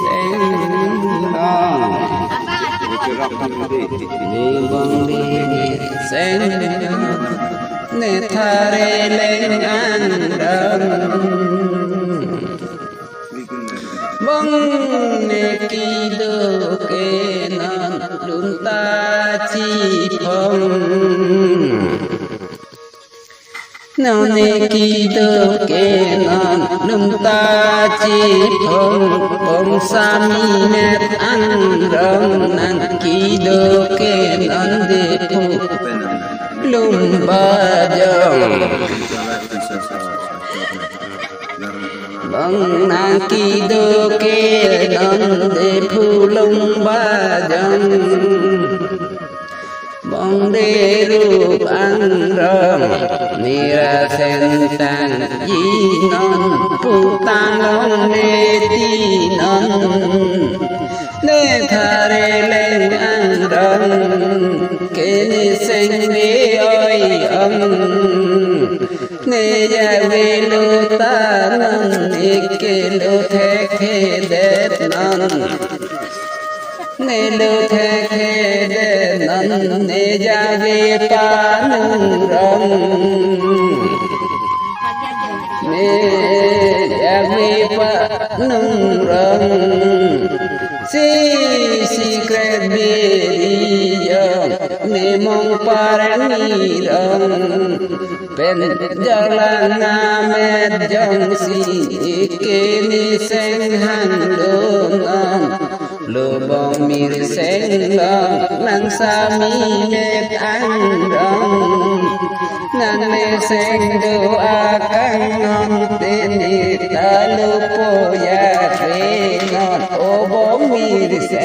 sen ngon đi vòng đi sen nè thare lên ăn đầm bông nè kỳ đô kê non đun ta chi phong nào nè kỳ đô kê non đun ta chi phong bông sa mi nè ăn đầm nan kỳ đô kê non de phu lum ba jong bang na kỳ đô kê non de phu lum ba jong bong de rup an ram nira sen tan yi non pu tan long ne ti non ne thare lên an ram ke ni sen ve oi ne ja ve lo ta non ne ke lo the khe de non ne lo the khe de non ne ja ve pa nung ram ne ja ve pa nung ram si kret be ne mong parani ram pen jalan ngamet jong si ke ni seng han donan lo bong mir seng long nang sa mi met an ram nan ne seng do akang non te ni ta lo po ya tre non o bong mir seng